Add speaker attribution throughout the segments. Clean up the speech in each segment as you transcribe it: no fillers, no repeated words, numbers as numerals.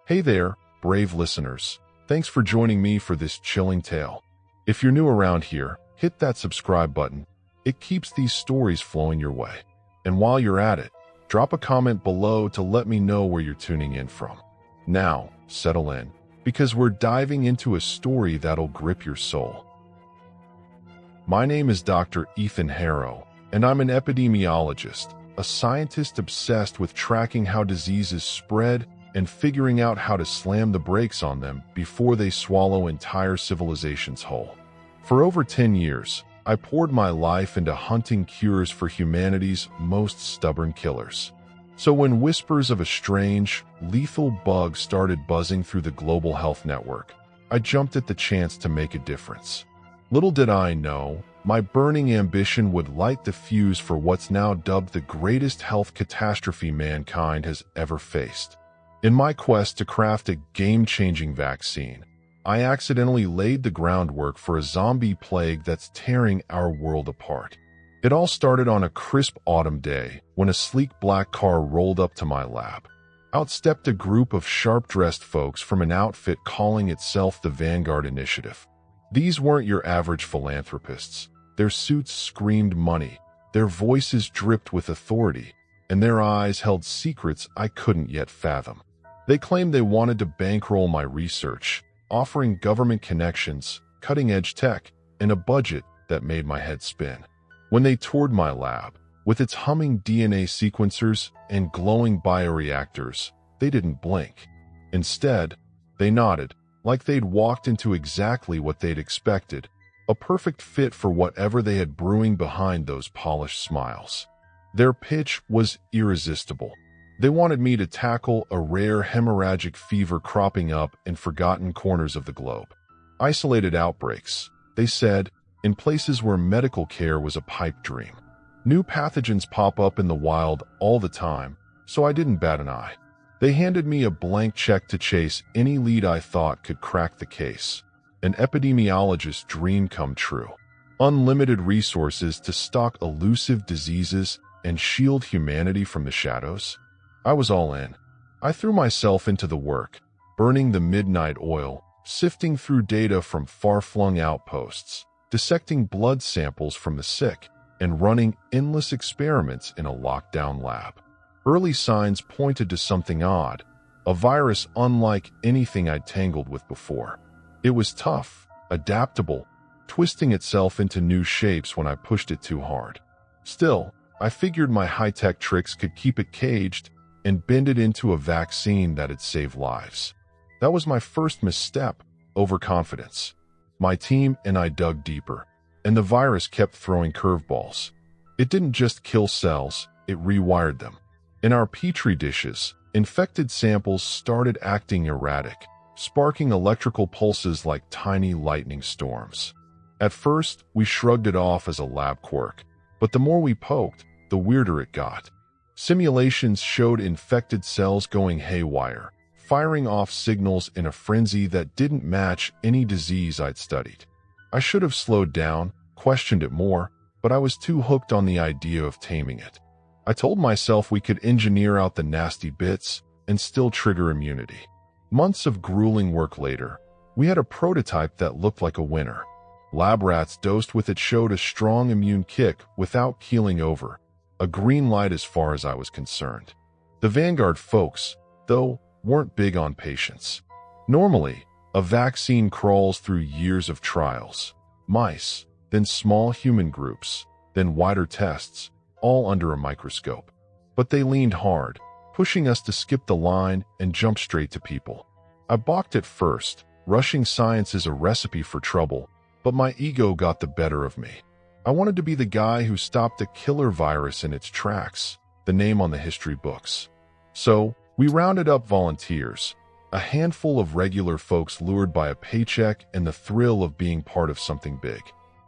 Speaker 1: Hey there, brave listeners. Thanks for joining me for this chilling tale. If you're new around here, hit that subscribe button. It keeps these stories flowing your way. And while you're at it, drop a comment below to let me know where you're tuning in from. Now, settle in, because we're diving into a story that'll grip your soul. My name is Dr. Ethan Harrow, and I'm an epidemiologist, a scientist obsessed with tracking how diseases spread and figuring out how to slam the brakes on them before they swallow entire civilizations whole. For over 10 years, I poured my life into hunting cures for humanity's most stubborn killers. So when whispers of a strange, lethal bug started buzzing through the global health network, I jumped at the chance to make a difference. Little did I know, my burning ambition would light the fuse for what's now dubbed the greatest health catastrophe mankind has ever faced. In my quest to craft a game-changing vaccine, I accidentally laid the groundwork for a zombie plague that's tearing our world apart. It all started on a crisp autumn day when a sleek black car rolled up to my lab. Out stepped a group of sharp-dressed folks from an outfit calling itself the Vanguard Initiative. These weren't your average philanthropists. Their suits screamed money, their voices dripped with authority, and their eyes held secrets I couldn't yet fathom. They claimed they wanted to bankroll my research, offering government connections, cutting-edge tech, and a budget that made my head spin. When they toured my lab, with its humming DNA sequencers and glowing bioreactors, they didn't blink. Instead, they nodded, like they'd walked into exactly what they'd expected, a perfect fit for whatever they had brewing behind those polished smiles. Their pitch was irresistible. They wanted me to tackle a rare hemorrhagic fever cropping up in forgotten corners of the globe. Isolated outbreaks, they said, in places where medical care was a pipe dream. New pathogens pop up in the wild all the time, so I didn't bat an eye. They handed me a blank check to chase any lead I thought could crack the case. An epidemiologist's dream come true. Unlimited resources to stalk elusive diseases and shield humanity from the shadows. I was all in. I threw myself into the work, burning the midnight oil, sifting through data from far-flung outposts, dissecting blood samples from the sick, and running endless experiments in a lockdown lab. Early signs pointed to something odd, a virus unlike anything I'd tangled with before. It was tough, adaptable, twisting itself into new shapes when I pushed it too hard. Still, I figured my high-tech tricks could keep it caged and bend it into a vaccine that'd save lives. That was my first misstep, overconfidence. My team and I dug deeper, and the virus kept throwing curveballs. It didn't just kill cells, it rewired them. In our petri dishes, infected samples started acting erratic, sparking electrical pulses like tiny lightning storms. At first, we shrugged it off as a lab quirk, but the more we poked, the weirder it got. Simulations showed infected cells going haywire, firing off signals in a frenzy that didn't match any disease I'd studied. I should have slowed down, questioned it more, but I was too hooked on the idea of taming it. I told myself we could engineer out the nasty bits and still trigger immunity. Months of grueling work later, we had a prototype that looked like a winner. Lab rats dosed with it showed a strong immune kick without keeling over. A green light as far as I was concerned. The Vanguard folks, though, weren't big on patience. Normally, a vaccine crawls through years of trials. Mice, then small human groups, then wider tests, all under a microscope. But they leaned hard, pushing us to skip the line and jump straight to people. I balked at first, rushing science is a recipe for trouble, but my ego got the better of me. I wanted to be the guy who stopped a killer virus in its tracks, the name on the history books. So, we rounded up volunteers, a handful of regular folks lured by a paycheck and the thrill of being part of something big.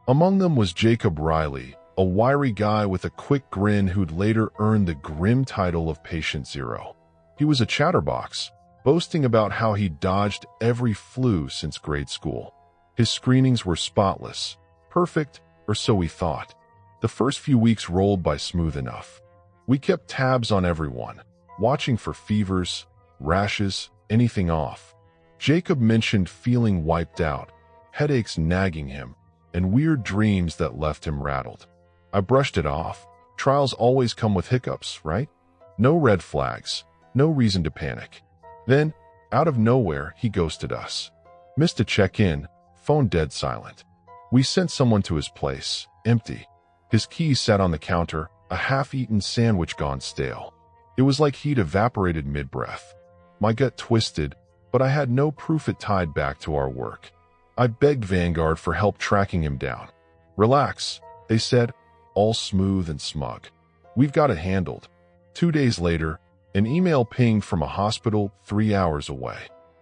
Speaker 1: Among them was Jacob Riley, a wiry guy with a quick grin who'd later earned the grim title of Patient Zero. He was a chatterbox, boasting about how he'd dodged every flu since grade school. His screenings were spotless, perfect, or so we thought. The first few weeks rolled by smooth enough. We kept tabs on everyone, watching for fevers, rashes, anything off. Jacob mentioned feeling wiped out, headaches nagging him, and weird dreams that left him rattled. I brushed it off. Trials always come with hiccups, right? No red flags, no reason to panic. Then, out of nowhere, he ghosted us. Missed a check-in, phone dead silent. We sent someone to his place, empty. His keys sat on the counter, a half-eaten sandwich gone stale. It was like he'd evaporated mid-breath. My gut twisted, but I had no proof it tied back to our work. I begged Vanguard for help tracking him down. Relax, they said, all smooth and smug. We've got it handled. 2 days later, an email pinged from a hospital 3 hours away.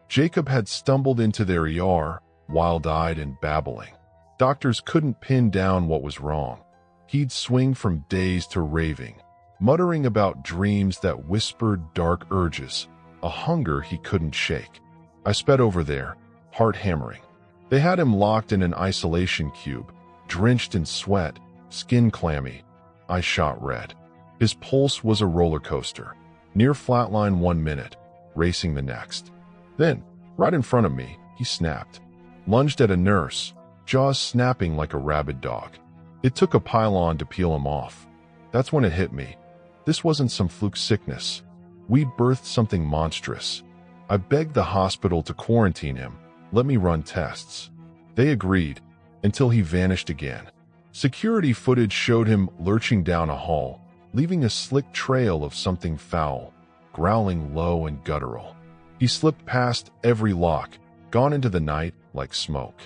Speaker 1: Jacob had stumbled into their ER, wild-eyed and babbling. Doctors couldn't pin down what was wrong. He'd swing from dazed to raving, muttering about dreams that whispered dark urges, a hunger he couldn't shake. I sped over there, heart hammering. They had him locked in an isolation cube, drenched in sweat, skin clammy. I shot red. His pulse was a roller coaster, near flatline 1 minute, racing the next. Then, right in front of me, he snapped, lunged at a nurse, jaws snapping like a rabid dog. It took a pylon to peel him off. That's when it hit me. This wasn't some fluke sickness. We'd birthed something monstrous. I begged the hospital to quarantine him, let me run tests. They agreed, until he vanished again. Security footage showed him lurching down a hall, leaving a slick trail of something foul, growling low and guttural. He slipped past every lock, gone into the night like smoke.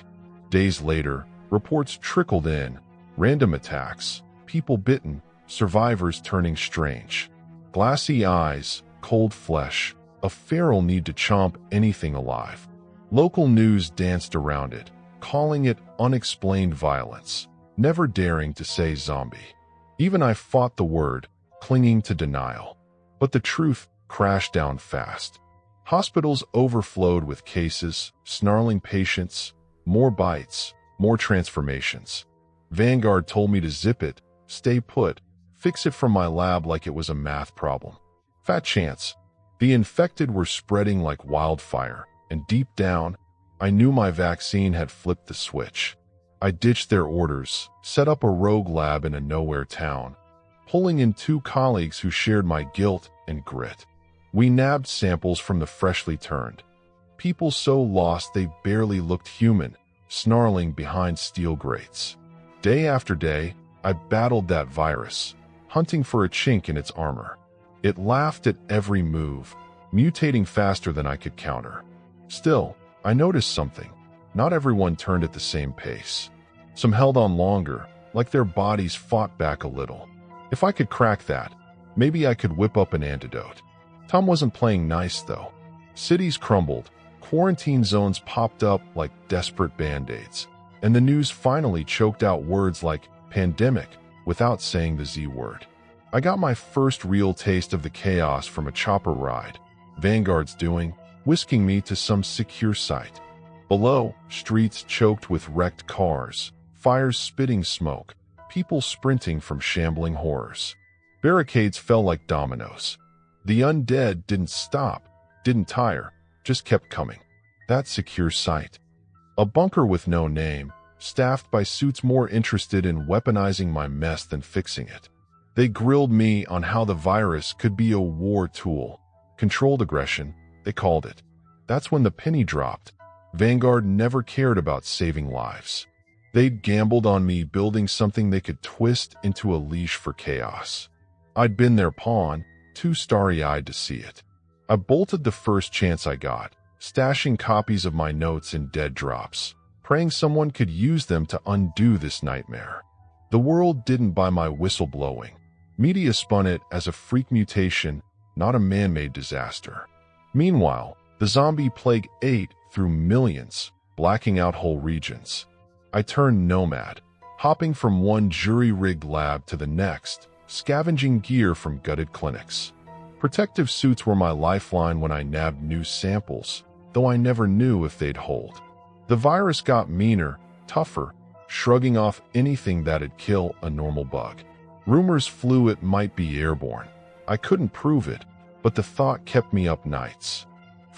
Speaker 1: Days later, reports trickled in, random attacks, people bitten, survivors turning strange. Glassy eyes, cold flesh, a feral need to chomp anything alive. Local news danced around it, calling it unexplained violence, never daring to say zombie. Even I fought the word, clinging to denial. But the truth crashed down fast. Hospitals overflowed with cases, snarling patients, more bites, more transformations. Vanguard told me to zip it, stay put, fix it from my lab like it was a math problem. Fat chance. The infected were spreading like wildfire, and deep down, I knew my vaccine had flipped the switch. I ditched their orders, set up a rogue lab in a nowhere town, pulling in 2 colleagues who shared my guilt and grit. We nabbed samples from the freshly turned. People so lost they barely looked human, snarling behind steel grates. Day after day, I battled that virus, hunting for a chink in its armor. It laughed at every move, mutating faster than I could counter. Still, I noticed something. Not everyone turned at the same pace. Some held on longer, like their bodies fought back a little. If I could crack that, maybe I could whip up an antidote. Tom wasn't playing nice, though. Cities crumbled, quarantine zones popped up like desperate band-aids, and the news finally choked out words like pandemic without saying the Z word. I got my first real taste of the chaos from a chopper ride, Vanguard's doing, whisking me to some secure site. Below, streets choked with wrecked cars, fires spitting smoke, people sprinting from shambling horrors. Barricades fell like dominoes. The undead didn't stop, didn't tire, just kept coming. That secure site. A bunker with no name, staffed by suits more interested in weaponizing my mess than fixing it. They grilled me on how the virus could be a war tool. Controlled aggression, they called it. That's when the penny dropped. Vanguard never cared about saving lives. They'd gambled on me building something they could twist into a leash for chaos. I'd been their pawn, too starry-eyed to see it. I bolted the first chance I got, stashing copies of my notes in dead drops, praying someone could use them to undo this nightmare. The world didn't buy my whistleblowing. Media spun it as a freak mutation, not a man-made disaster. Meanwhile, the zombie plague ate through millions, blacking out whole regions. I turned nomad, hopping from one jury-rigged lab to the next, scavenging gear from gutted clinics. Protective suits were my lifeline when I nabbed new samples, though I never knew if they'd hold. The virus got meaner, tougher, shrugging off anything that'd kill a normal bug. Rumors flew it might be airborne. I couldn't prove it, but the thought kept me up nights.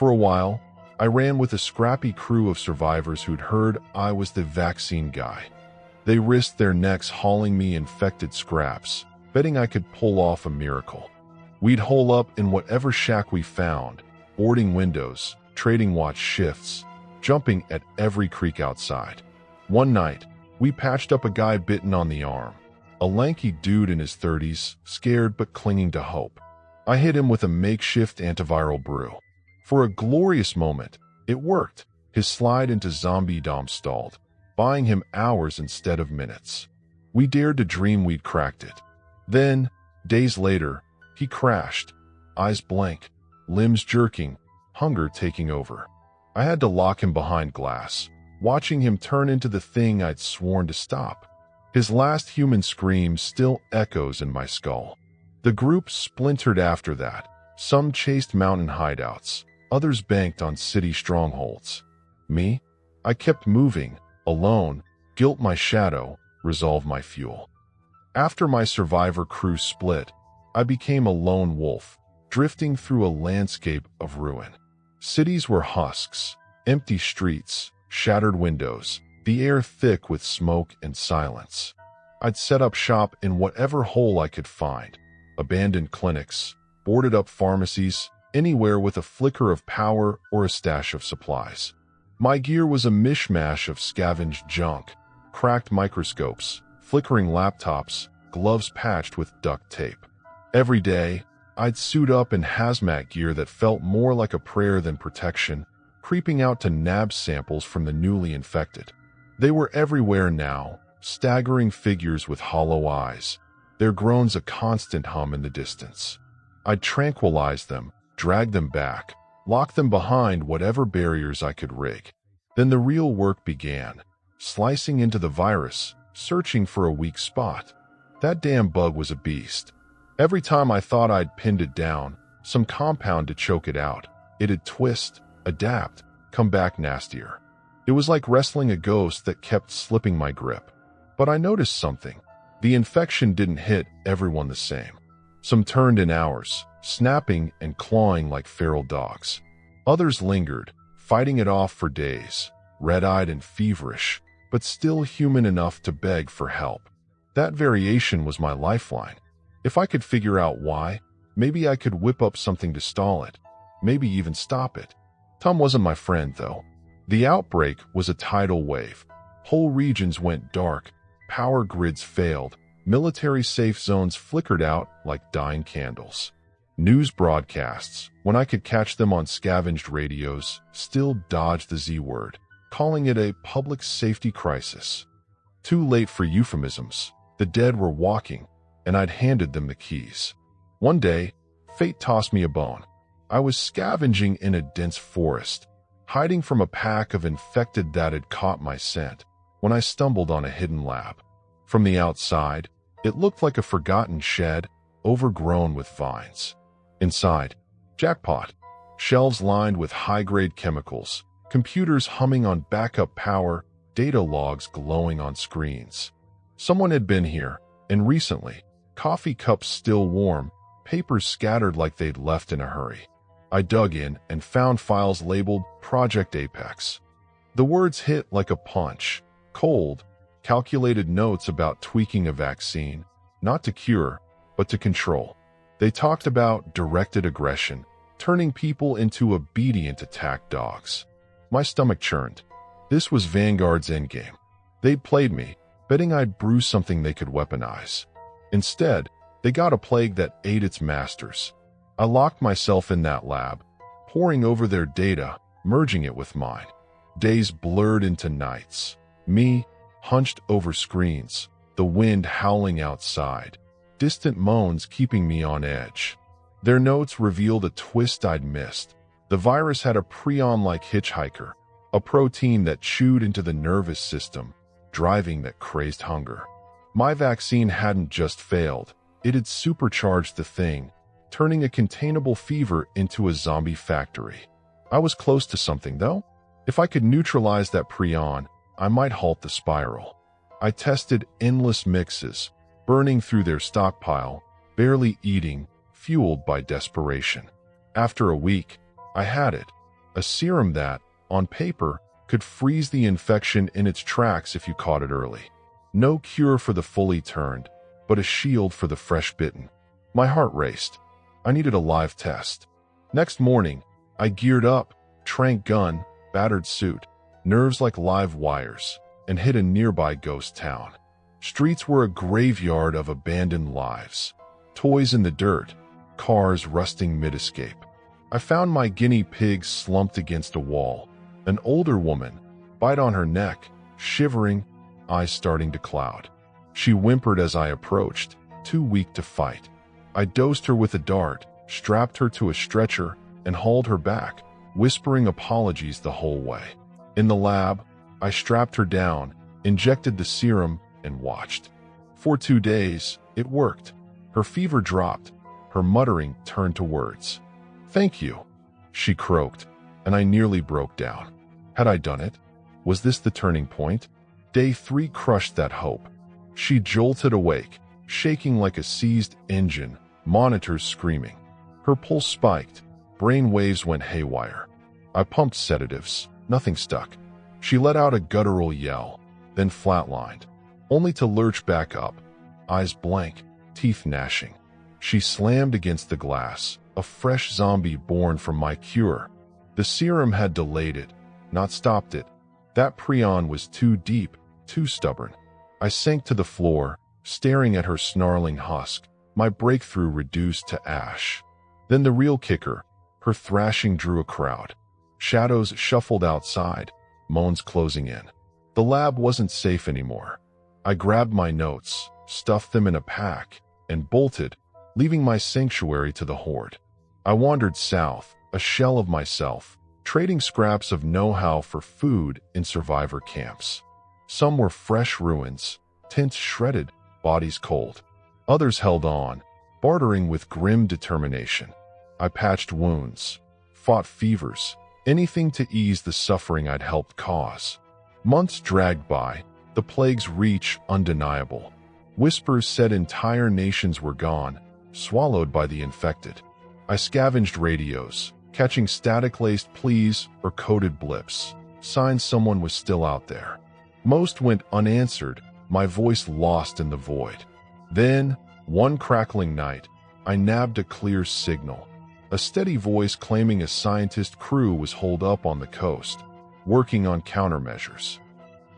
Speaker 1: For a while, I ran with a scrappy crew of survivors who'd heard I was the vaccine guy. They risked their necks hauling me infected scraps, betting I could pull off a miracle. We'd hole up in whatever shack we found, boarding windows, trading watch shifts, jumping at every creek outside. One night, we patched up a guy bitten on the arm, a lanky dude in his 30s, scared but clinging to hope. I hit him with a makeshift antiviral brew. For a glorious moment, it worked. His slide into zombie-dom stalled, buying him hours instead of minutes. We dared to dream we'd cracked it. Then, days later, he crashed, eyes blank, limbs jerking, hunger taking over. I had to lock him behind glass, watching him turn into the thing I'd sworn to stop. His last human scream still echoes in my skull. The group splintered after that. Some chased mountain hideouts, others banked on city strongholds. Me? I kept moving, alone, guilt my shadow, resolve my fuel. After my survivor crew split, I became a lone wolf, drifting through a landscape of ruin. Cities were husks, empty streets, shattered windows, the air thick with smoke and silence. I'd set up shop in whatever hole I could find, abandoned clinics, boarded up pharmacies, anywhere with a flicker of power or a stash of supplies. My gear was a mishmash of scavenged junk, cracked microscopes, flickering laptops, gloves patched with duct tape. Every day, I'd suit up in hazmat gear that felt more like a prayer than protection, creeping out to nab samples from the newly infected. They were everywhere now, staggering figures with hollow eyes, their groans a constant hum in the distance. I'd tranquilize them, drag them back, lock them behind whatever barriers I could rig. Then the real work began, slicing into the virus, searching for a weak spot. That damn bug was a beast. Every time I thought I'd pinned it down, some compound to choke it out, it'd twist, adapt, come back nastier. It was like wrestling a ghost that kept slipping my grip. But I noticed something. The infection didn't hit everyone the same. Some turned in hours, snapping and clawing like feral dogs. Others lingered, fighting it off for days, red-eyed and feverish, but still human enough to beg for help. That variation was my lifeline. If I could figure out why, maybe I could whip up something to stall it, maybe even stop it. Tom wasn't my friend, though. The outbreak was a tidal wave. Whole regions went dark, power grids failed, military safe zones flickered out like dying candles. News broadcasts, when I could catch them on scavenged radios, still dodged the Z word, calling it a public safety crisis. Too late for euphemisms. The dead were walking, and I'd handed them the keys. One day, fate tossed me a bone. I was scavenging in a dense forest, hiding from a pack of infected that had caught my scent, when I stumbled on a hidden lab. From the outside, it looked like a forgotten shed, overgrown with vines. Inside, jackpot. Shelves lined with high-grade chemicals, computers humming on backup power, data logs glowing on screens. Someone had been here, and recently, coffee cups still warm, papers scattered like they'd left in a hurry. I dug in and found files labeled Project Apex. The words hit like a punch, cold, calculated notes about tweaking a vaccine, not to cure, but to control. They talked about directed aggression, turning people into obedient attack dogs. My stomach churned. This was Vanguard's endgame. They'd played me, betting I'd brew something they could weaponize. Instead, they got a plague that ate its masters. I locked myself in that lab, poring over their data, merging it with mine. Days blurred into nights. Me, hunched over screens, the wind howling outside, distant moans keeping me on edge. Their notes revealed a twist I'd missed. The virus had a prion-like hitchhiker, a protein that chewed into the nervous system, driving that crazed hunger. My vaccine hadn't just failed, it had supercharged the thing, turning a containable fever into a zombie factory. I was close to something, though. If I could neutralize that prion, I might halt the spiral. I tested endless mixes, burning through their stockpile, barely eating, fueled by desperation. After a week, I had it, A serum that, on paper, could freeze the infection in its tracks if you caught it early. No cure for the fully turned, but a shield for the fresh bitten. My heart raced. I needed a live test. Next morning, I geared up, trank gun, battered suit, nerves like live wires, and hit a nearby ghost town. Streets were a graveyard of abandoned lives. Toys in the dirt, cars rusting mid-escape. I found my guinea pig slumped against a wall. An older woman, bite on her neck, shivering, eyes starting to cloud. She whimpered as I approached, too weak to fight. I dosed her with a dart, strapped her to a stretcher, and hauled her back, whispering apologies the whole way. In the lab, I strapped her down, injected the serum, and watched. For 2 days, it worked. Her fever dropped. Her muttering turned to words. "Thank you," she croaked, and I nearly broke down. Had I done it? Was this the turning point? Day 3 crushed that hope. She jolted awake, shaking like a seized engine, monitors screaming. Her pulse spiked, brain waves went haywire. I pumped sedatives, nothing stuck. She let out a guttural yell, then flatlined, only to lurch back up, eyes blank, teeth gnashing. She slammed against the glass, a fresh zombie born from my cure. The serum had delayed it, not stopped it. That prion was too deep, too stubborn. I sank to the floor, staring at her snarling husk, my breakthrough reduced to ash. Then the real kicker, her thrashing drew a crowd. Shadows shuffled outside, moans closing in. The lab wasn't safe anymore. I grabbed my notes, stuffed them in a pack, and bolted, leaving my sanctuary to the horde. I wandered south, a shell of myself, trading scraps of know-how for food in survivor camps. Some were fresh ruins, tents shredded, bodies cold. Others held on, bartering with grim determination. I patched wounds, fought fevers, anything to ease the suffering I'd helped cause. Months dragged by, the plague's reach undeniable. Whispers said entire nations were gone, swallowed by the infected. I scavenged radios, catching static-laced pleas or coded blips, signs someone was still out there. Most went unanswered, my voice lost in the void. Then, one crackling night, I nabbed a clear signal. A steady voice claiming a scientist crew was holed up on the coast, working on countermeasures.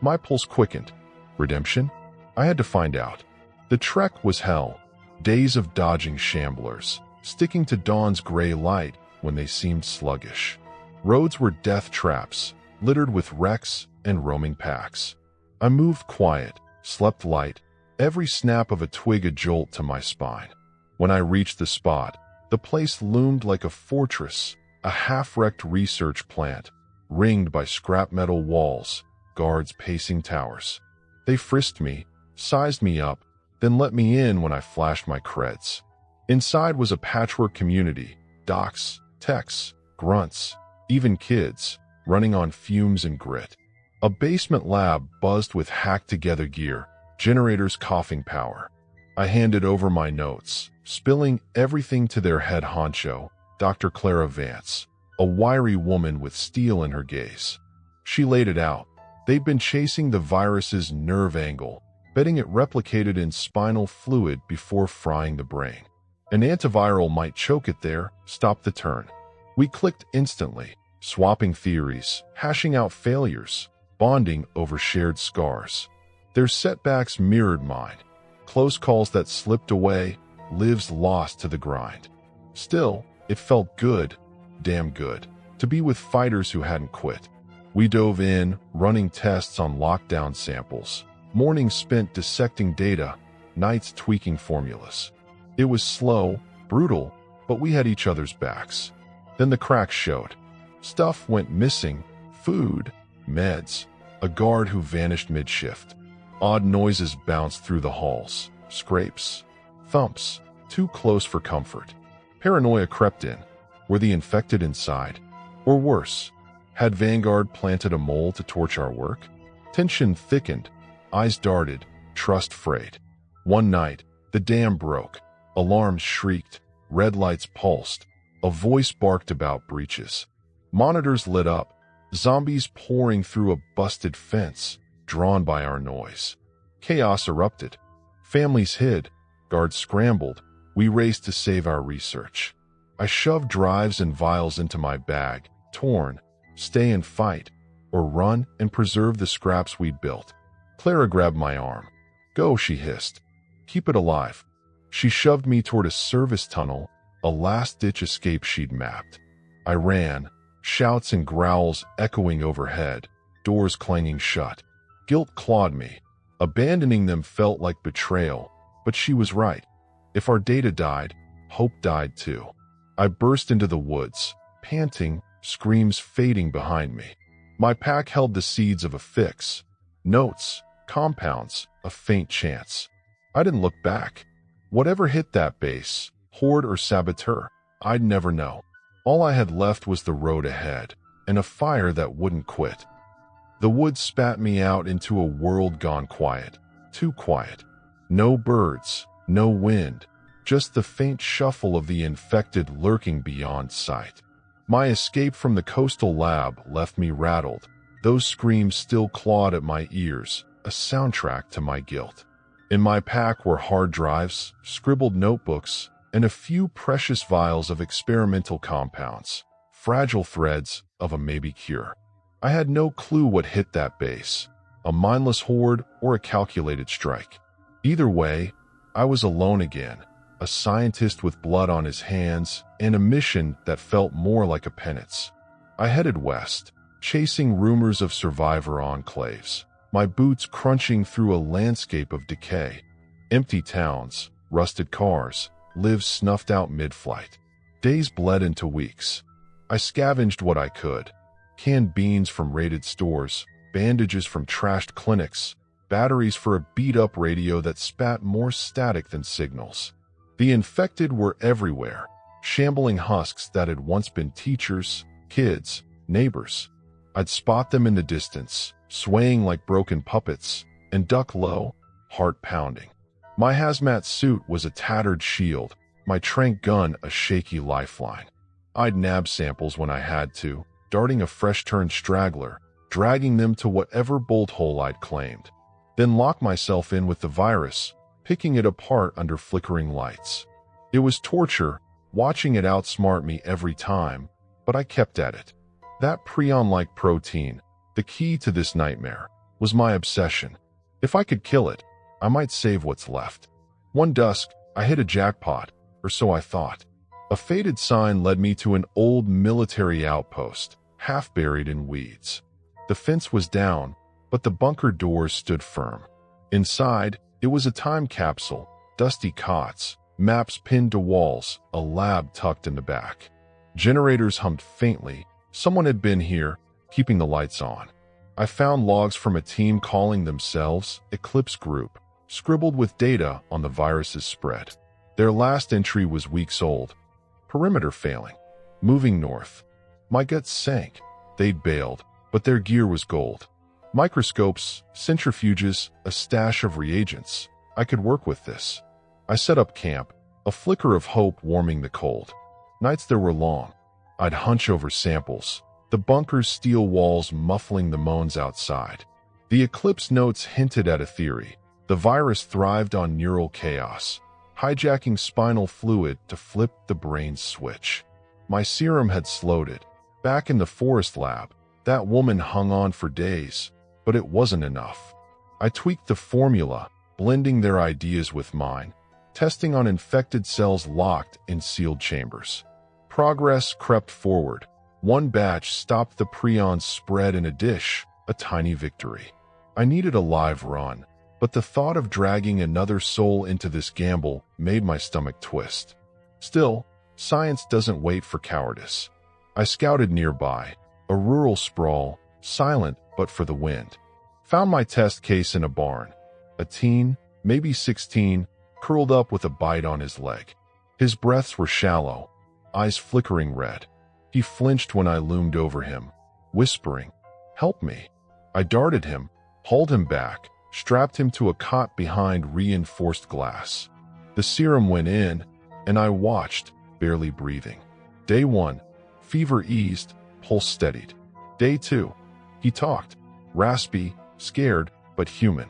Speaker 1: My pulse quickened. Redemption? I had to find out. The trek was hell. Days of dodging shamblers, sticking to dawn's gray light when they seemed sluggish. Roads were death traps, littered with wrecks and roaming packs. I moved quiet, slept light, every snap of a twig a jolt to my spine. When I reached the spot, the place loomed like a fortress, a half-wrecked research plant, ringed by scrap metal walls, guards pacing towers. They frisked me, sized me up, then let me in when I flashed my creds. Inside was a patchwork community, docs, techs, grunts, even kids, running on fumes and grit. A basement lab buzzed with hacked-together gear, generators coughing power. I handed over my notes, spilling everything to their head honcho, Dr. Clara Vance, a wiry woman with steel in her gaze. She laid it out. They'd been chasing the virus's nerve angle, betting it replicated in spinal fluid before frying the brain. An antiviral might choke it there, stop the turn. We clicked instantly, swapping theories, hashing out failures, bonding over shared scars. Their setbacks mirrored mine. Close calls that slipped away, lives lost to the grind. Still, it felt good, damn good, to be with fighters who hadn't quit. We dove in, running tests on lockdown samples, mornings spent dissecting data, nights tweaking formulas. It was slow, brutal, but we had each other's backs. Then the cracks showed. Stuff went missing, food, meds, a guard who vanished mid-shift. Odd noises bounced through the halls, scrapes, thumps, too close for comfort. Paranoia crept in. Were the infected inside? Or worse, had Vanguard planted a mole to torch our work? Tension thickened, eyes darted, trust frayed. One night, the dam broke, alarms shrieked, red lights pulsed, a voice barked about breaches. Monitors lit up, zombies pouring through a busted fence, drawn by our noise. Chaos erupted. Families hid, guards scrambled. We raced to save our research. I shoved drives and vials into my bag, torn, stay and fight, or run and preserve the scraps we'd built. Clara grabbed my arm. Go, she hissed. Keep it alive. She shoved me toward a service tunnel, a last-ditch escape she'd mapped. I ran, shouts and growls echoing overhead, doors clanging shut. Guilt clawed me. Abandoning them felt like betrayal, but she was right. If our data died, hope died too. I burst into the woods, panting, screams fading behind me. My pack held the seeds of a fix. Notes, compounds, a faint chance. I didn't look back. Whatever hit that base, horde or saboteur, I'd never know. All I had left was the road ahead, and a fire that wouldn't quit. The woods spat me out into a world gone quiet. Too quiet. No birds, no wind, just the faint shuffle of the infected lurking beyond sight. My escape from the coastal lab left me rattled. Those screams still clawed at my ears, a soundtrack to my guilt. In my pack were hard drives, scribbled notebooks, and a few precious vials of experimental compounds, fragile threads of a maybe cure. I had no clue what hit that base, a mindless horde or a calculated strike. Either way, I was alone again, a scientist with blood on his hands and a mission that felt more like a penance. I headed west, chasing rumors of survivor enclaves, my boots crunching through a landscape of decay. Empty towns, rusted cars, lives snuffed out mid-flight. Days bled into weeks. I scavenged what I could. Canned beans from raided stores, bandages from trashed clinics, batteries for a beat-up radio that spat more static than signals. The infected were everywhere, shambling husks that had once been teachers, kids, neighbors. I'd spot them in the distance, swaying like broken puppets, and duck low, heart pounding. My hazmat suit was a tattered shield, my tranq gun a shaky lifeline. I'd nab samples when I had to, darting a fresh-turned straggler, dragging them to whatever bolt hole I'd claimed. Then lock myself in with the virus, picking it apart under flickering lights. It was torture, watching it outsmart me every time, but I kept at it. That prion-like protein, the key to this nightmare, was my obsession. If I could kill it, I might save what's left. One dusk, I hit a jackpot, or so I thought. A faded sign led me to an old military outpost, half buried in weeds. The fence was down, but the bunker doors stood firm. Inside, it was a time capsule, dusty cots, maps pinned to walls, a lab tucked in the back. Generators hummed faintly. Someone had been here, keeping the lights on. I found logs from a team calling themselves Eclipse Group, scribbled with data on the virus's spread. Their last entry was weeks old. Perimeter failing. Moving north. My guts sank. They'd bailed, but their gear was gold. Microscopes, centrifuges, a stash of reagents. I could work with this. I set up camp, a flicker of hope warming the cold. Nights there were long. I'd hunch over samples, the bunker's steel walls muffling the moans outside. The Eclipse notes hinted at a theory. The virus thrived on neural chaos, hijacking spinal fluid to flip the brain's switch. My serum had slowed it. Back in the forest lab, that woman hung on for days, but it wasn't enough. I tweaked the formula, blending their ideas with mine, testing on infected cells locked in sealed chambers. Progress crept forward. One batch stopped the prion's spread in a dish, a tiny victory. I needed a live run, but the thought of dragging another soul into this gamble made my stomach twist. Still, science doesn't wait for cowardice. I scouted nearby, a rural sprawl, silent but for the wind. Found my test case in a barn. A teen, maybe 16, curled up with a bite on his leg. His breaths were shallow, eyes flickering red. He flinched when I loomed over him, whispering, "Help me." I darted him, hauled him back, strapped him to a cot behind reinforced glass. The serum went in, and I watched, barely breathing. Day 1. Fever eased, pulse steadied. Day 2. He talked. Raspy, scared, but human.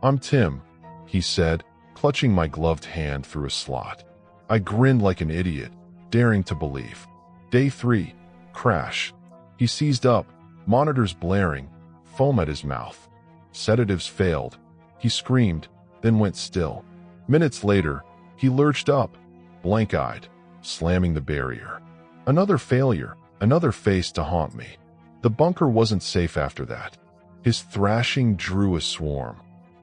Speaker 1: "I'm Tim," he said, clutching my gloved hand through a slot. I grinned like an idiot, daring to believe. Day 3. Crash. He seized up, monitors blaring, foam at his mouth. Sedatives failed. He screamed, then went still. Minutes later, he lurched up, blank-eyed, slamming the barrier. Another failure, another face to haunt me. The bunker wasn't safe after that. His thrashing drew a swarm.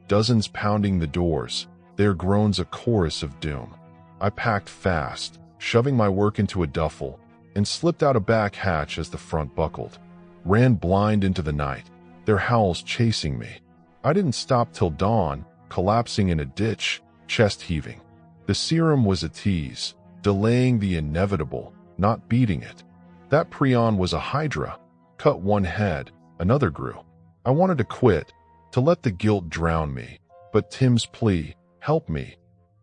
Speaker 1: Dozens pounding the doors, their groans a chorus of doom. I packed fast, shoving my work into a duffel, and slipped out a back hatch as the front buckled. Ran blind into the night, their howls chasing me. I didn't stop till dawn, collapsing in a ditch, chest heaving. The serum was a tease, delaying the inevitable, not beating it. That prion was a hydra. Cut one head, another grew. I wanted to quit, to let the guilt drown me, but Tim's plea, "Help me,"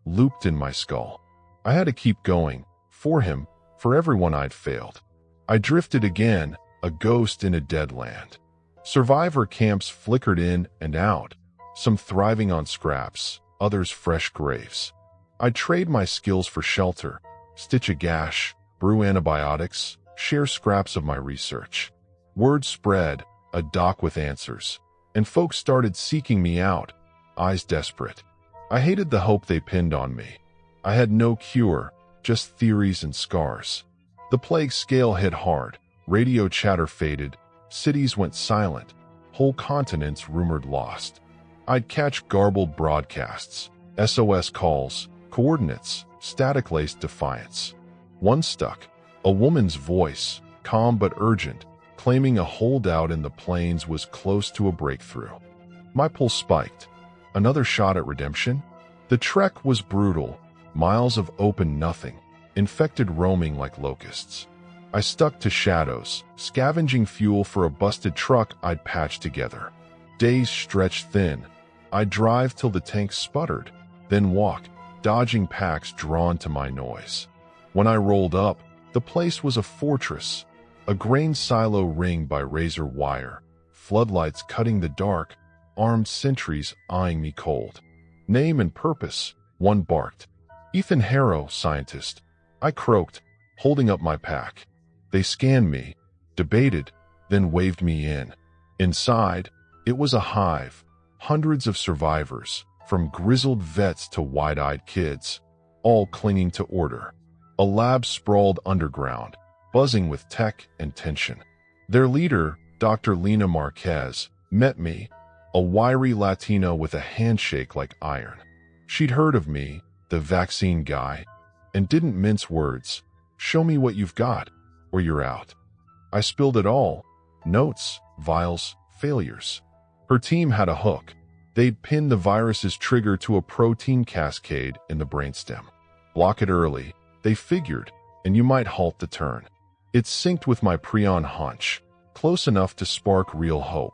Speaker 1: looped in my skull. I had to keep going, for him, for everyone I'd failed. I drifted again, a ghost in a dead land. Survivor camps flickered in and out, some thriving on scraps, others fresh graves. I'd trade my skills for shelter, stitch a gash, brew antibiotics, share scraps of my research. Word spread, a doc with answers, and folks started seeking me out, eyes desperate. I hated the hope they pinned on me. I had no cure, just theories and scars. The plague scale hit hard, radio chatter faded, cities went silent, whole continents rumored lost. I'd catch garbled broadcasts, SOS calls, coordinates, static-laced defiance. One stuck, a woman's voice, calm but urgent, claiming a holdout in the plains was close to a breakthrough. My pulse spiked. Another shot at redemption? The trek was brutal, miles of open nothing, infected roaming like locusts. I stuck to shadows, scavenging fuel for a busted truck I'd patched together. Days stretched thin. I'd drive till the tank sputtered, then walk, dodging packs drawn to my noise. When I rolled up, the place was a fortress, a grain silo ringed by razor wire, floodlights cutting the dark, armed sentries eyeing me cold. Name and purpose, one barked. "Ethan Harrow, scientist," I croaked, holding up my pack. They scanned me, debated, then waved me in. Inside, it was a hive, hundreds of survivors, from grizzled vets to wide-eyed kids, all clinging to order. A lab sprawled underground, buzzing with tech and tension. Their leader, Dr. Lena Marquez, met me, a wiry Latino with a handshake like iron. She'd heard of me, the vaccine guy, and didn't mince words. "Show me what you've got, or you're out." I spilled it all. Notes, vials, failures. Her team had a hook. They'd pinned the virus's trigger to a protein cascade in the brainstem. Block it early, they figured, and you might halt the turn. It synced with my prion hunch, close enough to spark real hope.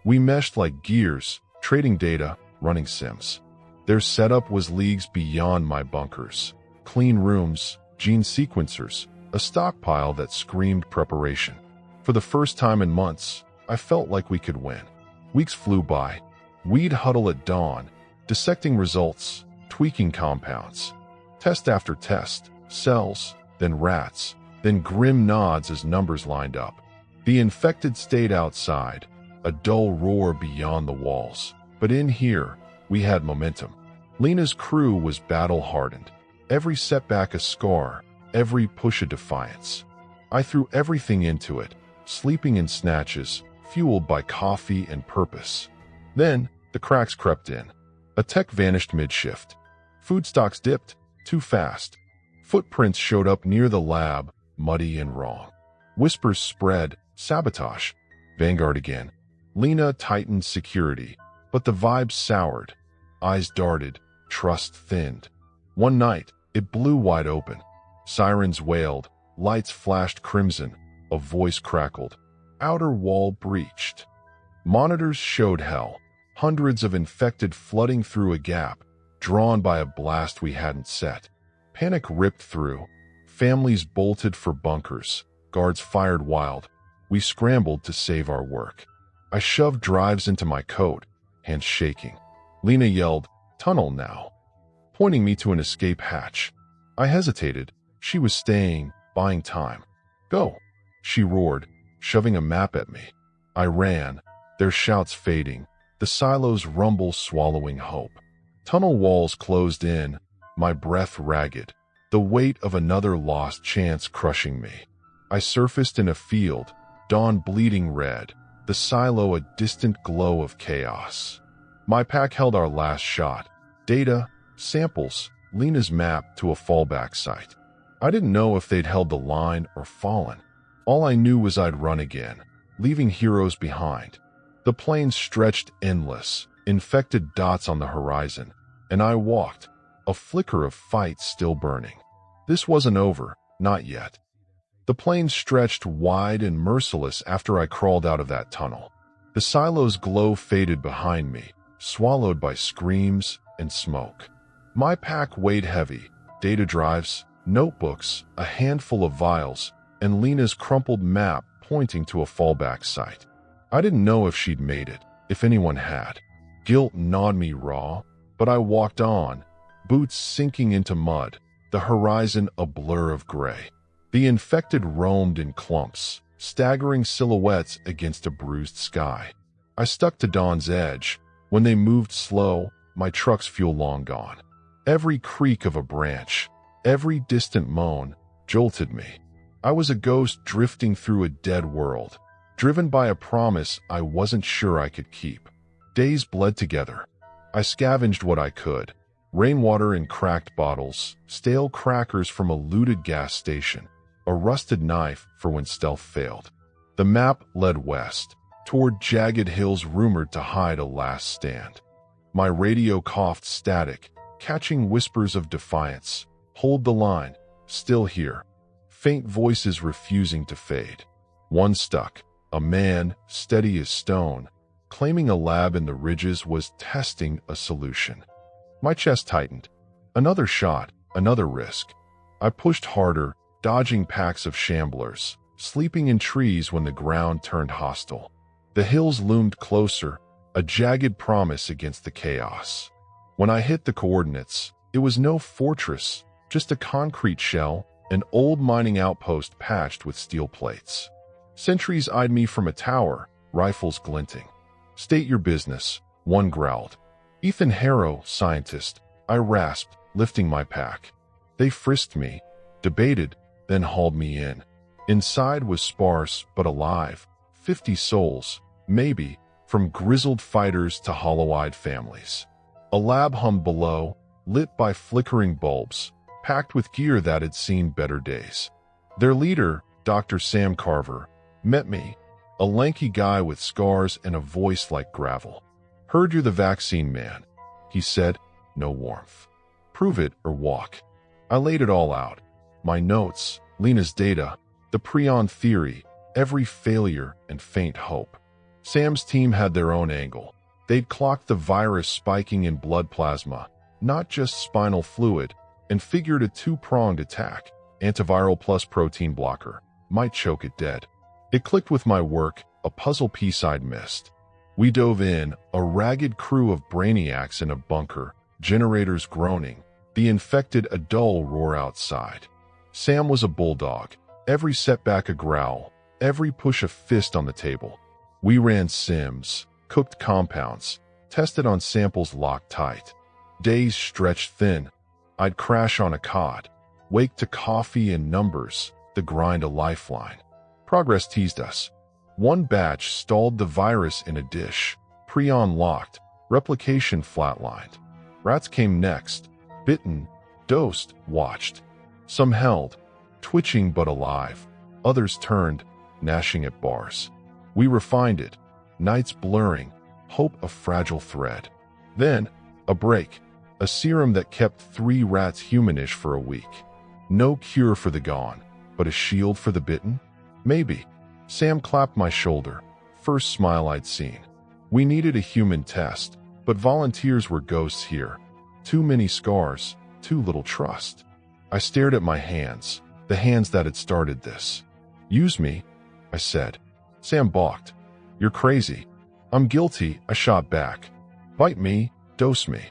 Speaker 1: We meshed like gears, trading data, running sims. Their setup was leagues beyond my bunkers. Clean rooms, gene sequencers, a stockpile that screamed preparation. For the first time in months, I felt like we could win. Weeks flew by. We'd huddle at dawn, dissecting results, tweaking compounds. Test after test, cells, then rats, then grim nods as numbers lined up. The infected stayed outside, a dull roar beyond the walls. But in here, we had momentum. Lena's crew was battle-hardened. Every setback a scar, every push a defiance. I threw everything into it, sleeping in snatches, fueled by coffee and purpose. Then, the cracks crept in. A tech vanished mid-shift. Food stocks dipped, too fast. Footprints showed up near the lab, muddy and wrong. Whispers spread, sabotage. Vanguard again. Lena tightened security, but the vibes soured. Eyes darted, trust thinned. One night, it blew wide open. Sirens wailed, lights flashed crimson, a voice crackled. Outer wall breached. Monitors showed hell, hundreds of infected flooding through a gap, drawn by a blast we hadn't set. Panic ripped through. Families bolted for bunkers, guards fired wild. We scrambled to save our work. I shoved drives into my coat, hands shaking. Lena yelled, "Tunnel now," pointing me to an escape hatch. I hesitated. She was staying, buying time. "Go," she roared, shoving a map at me. I ran, their shouts fading, the silos rumble swallowing hope. Tunnel walls closed in, my breath ragged, the weight of another lost chance crushing me. I surfaced in a field, dawn bleeding red, the silo a distant glow of chaos. My pack held our last shot. Data, samples, Lena's map to a fallback site. I didn't know if they'd held the line or fallen. All I knew was I'd run again, leaving heroes behind. The plains stretched endless, infected dots on the horizon, and I walked, a flicker of fight still burning. This wasn't over, not yet. The plains stretched wide and merciless after I crawled out of that tunnel. The silo's glow faded behind me, swallowed by screams and smoke. My pack weighed heavy, data drives, notebooks, a handful of vials, and Lena's crumpled map pointing to a fallback site. I didn't know if she'd made it, if anyone had. Guilt gnawed me raw, but I walked on, boots sinking into mud, the horizon a blur of gray. The infected roamed in clumps, staggering silhouettes against a bruised sky. I stuck to dawn's edge. When they moved slow, my truck's fuel long gone. Every creak of a branch, every distant moan, jolted me. I was a ghost drifting through a dead world, driven by a promise I wasn't sure I could keep. Days bled together. I scavenged what I could. Rainwater in cracked bottles, stale crackers from a looted gas station, a rusted knife for when stealth failed. The map led west, toward jagged hills rumored to hide a last stand. My radio coughed static, catching whispers of defiance. Hold the line, still here. Faint voices refusing to fade. One stuck, a man, steady as stone, claiming a lab in the ridges was testing a solution. My chest tightened. Another shot, another risk. I pushed harder, dodging packs of shamblers, sleeping in trees when the ground turned hostile. The hills loomed closer, a jagged promise against the chaos. When I hit the coordinates, it was no fortress, just a concrete shell, an old mining outpost patched with steel plates. Sentries eyed me from a tower, rifles glinting. "State your business," one growled. "Ethan Harrow, scientist," I rasped, lifting my pack. They frisked me, debated, then hauled me in. Inside was sparse but alive, 50 souls, maybe, from grizzled fighters to hollow-eyed families. A lab hummed below, lit by flickering bulbs, packed with gear that had seen better days. Their leader, Dr. Sam Carver, met me, a lanky guy with scars and a voice like gravel. "Heard you're the vaccine man," he said, no warmth. "Prove it or walk." I laid it all out. My notes, Lena's data, the prion theory, every failure and faint hope. Sam's team had their own angle. They'd clocked the virus spiking in blood plasma, not just spinal fluid, and figured a two-pronged attack, antiviral plus protein blocker, might choke it dead. It clicked with my work, a puzzle piece I'd missed. We dove in, a ragged crew of brainiacs in a bunker, generators groaning, the infected a dull roar outside. Sam was a bulldog, every setback a growl, every push a fist on the table. We ran sims, cooked compounds, tested on samples locked tight. Days stretched thin. I'd crash on a cot, wake to coffee and numbers, the grind a lifeline. Progress teased us. One batch stalled the virus in a dish, prion locked, replication flatlined. Rats came next, bitten, dosed, watched. Some held, twitching but alive. Others turned, gnashing at bars. We refined it, nights blurring, hope a fragile thread. Then, a break, a serum that kept 3 rats humanish for a week. No cure for the gone, but a shield for the bitten? Maybe. Sam clapped my shoulder, first smile I'd seen. We needed a human test, but volunteers were ghosts here. Too many scars, too little trust. I stared at my hands, the hands that had started this. "Use me," I said. Sam balked. You're crazy. I'm guilty, I shot back. Bite me, dose me.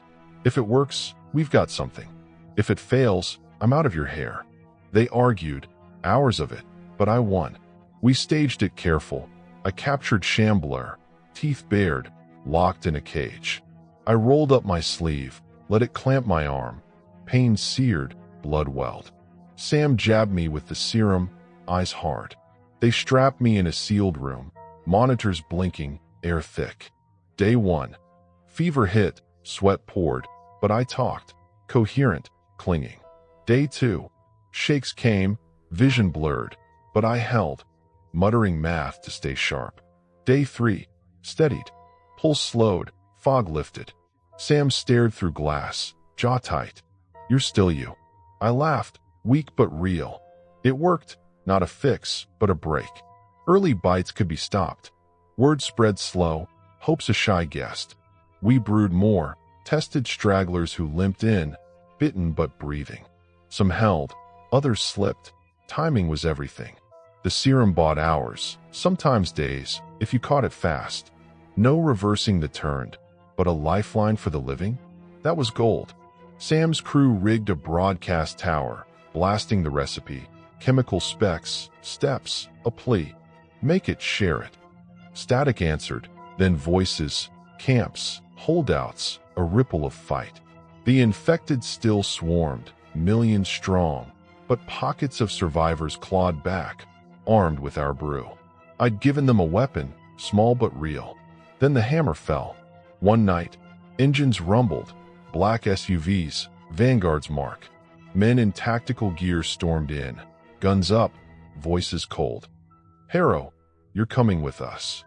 Speaker 1: If it works, we've got something. If it fails, I'm out of your hair. They argued, hours of it, but I won. We staged it careful. I captured Shambler, teeth bared, locked in a cage. I rolled up my sleeve, let it clamp my arm. Pain seared, blood welled. Sam jabbed me with the serum, eyes hard. They strapped me in a sealed room, monitors blinking, air thick. Day 1. Fever hit, sweat poured, but I talked, coherent, clinging. Day 2. Shakes came, vision blurred, but I held, muttering math to stay sharp. Day 3. Steadied, pulse slowed, fog lifted. Sam stared through glass, jaw tight. You're still you. I laughed, weak but real. It worked, not a fix, but a break. Early bites could be stopped. Word spread slow, hope's a shy guest. We brewed more, tested stragglers who limped in, bitten but breathing. Some held, others slipped. Timing was everything. The serum bought hours, sometimes days, if you caught it fast. No reversing the turned, but a lifeline for the living? That was gold. Sam's crew rigged a broadcast tower, blasting the recipe, chemical specs, steps, a plea. Make it, share it. Static answered, then voices, camps, holdouts, a ripple of fight. The infected still swarmed, millions strong, but pockets of survivors clawed back, armed with our brew. I'd given them a weapon, small but real. Then the hammer fell. One night, engines rumbled, black SUVs, Vanguard's mark. Men in tactical gear stormed in, guns up, voices cold. Harrow, you're coming with us.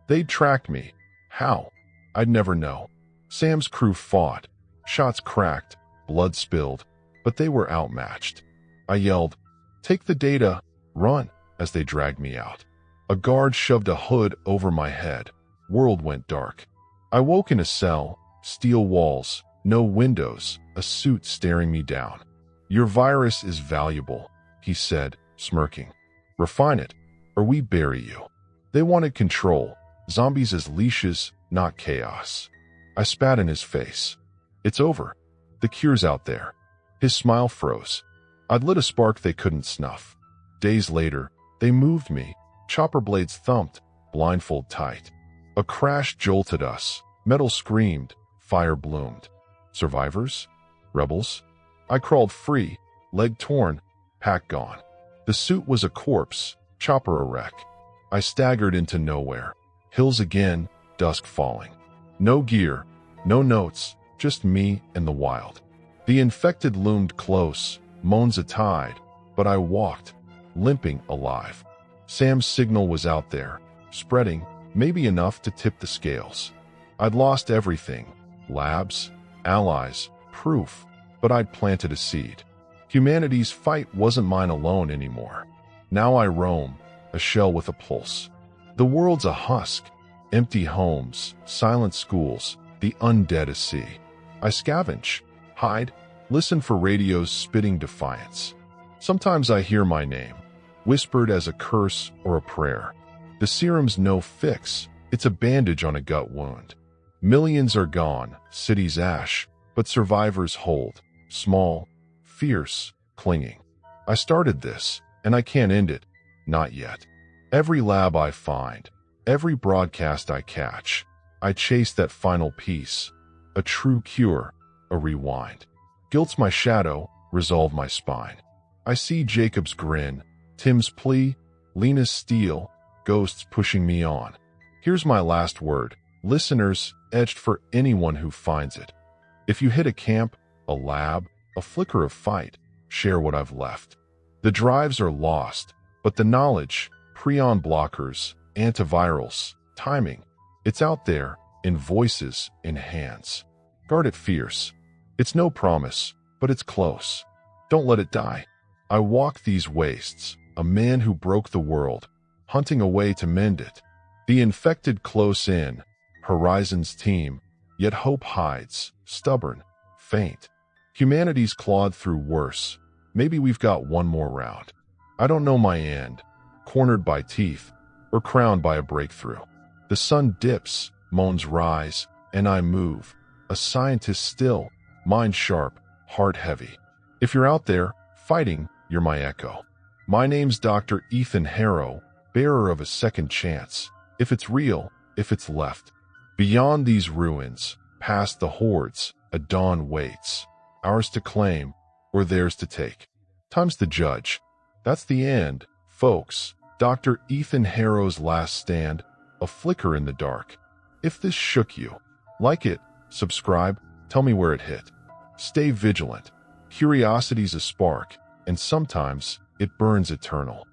Speaker 1: They'd tracked me. How? I'd never know. Sam's crew fought. Shots cracked, blood spilled, but they were outmatched. I yelled, take the data, run, as they dragged me out. A guard shoved a hood over my head. World went dark. I woke in a cell, steel walls, no windows, a suit staring me down. Your virus is valuable, he said, smirking. Refine it, or we bury you. They wanted control, zombies as leashes, not chaos. I spat in his face. It's over. The cure's out there. His smile froze. I'd lit a spark they couldn't snuff. Days later, they moved me. Chopper blades thumped, blindfold tight. A crash jolted us. Metal screamed. Fire bloomed. Survivors? Rebels? I crawled free, leg torn, pack gone. The suit was a corpse, chopper a wreck. I staggered into nowhere. Hills again, dusk falling. No gear, no notes, just me and the wild. The infected loomed close, moans a tide, but I walked, limping alive. Sam's signal was out there, spreading, maybe enough to tip the scales. I'd lost everything, labs, allies, proof, but I'd planted a seed. Humanity's fight wasn't mine alone anymore. Now I roam, a shell with a pulse. The world's a husk, empty homes, silent schools, the undead a sea. I scavenge, hide, listen for radios spitting defiance. Sometimes I hear my name, whispered as a curse or a prayer. The serum's no fix, it's a bandage on a gut wound. Millions are gone, cities ash, but survivors hold, small, fierce, clinging. I started this, and I can't end it, not yet. Every lab I find, every broadcast I catch, I chase that final piece, a true cure, a rewind. Guilt's my shadow, resolve my spine. I see Jacob's grin, Tim's plea, Lena's steel, ghosts pushing me on. Here's my last word, listeners, etched for anyone who finds it. If you hit a camp, a lab, a flicker of fight, share what I've left. The drives are lost, but the knowledge, prion blockers, antivirals, timing, it's out there, in voices, in hands. Guard it fierce. It's no promise, but it's close. Don't let it die. I walk these wastes, a man who broke the world, hunting a way to mend it. The infected close in, Horizon's team, yet hope hides, stubborn, faint. Humanity's clawed through worse. Maybe we've got one more round. I don't know my end, cornered by teeth, or crowned by a breakthrough. The sun dips, moans rise, and I move. A scientist still, mind sharp, heart heavy. If you're out there, fighting, you're my echo. My name's Dr. Ethan Harrow, bearer of a second chance. If it's real, if it's left. Beyond these ruins, past the hordes, a dawn waits. Ours to claim, or theirs to take. Time's to judge. That's the end, folks. Dr. Ethan Harrow's last stand, a flicker in the dark. If this shook you, like it, subscribe, tell me where it hit. Stay vigilant. Curiosity's a spark, and sometimes it burns eternal.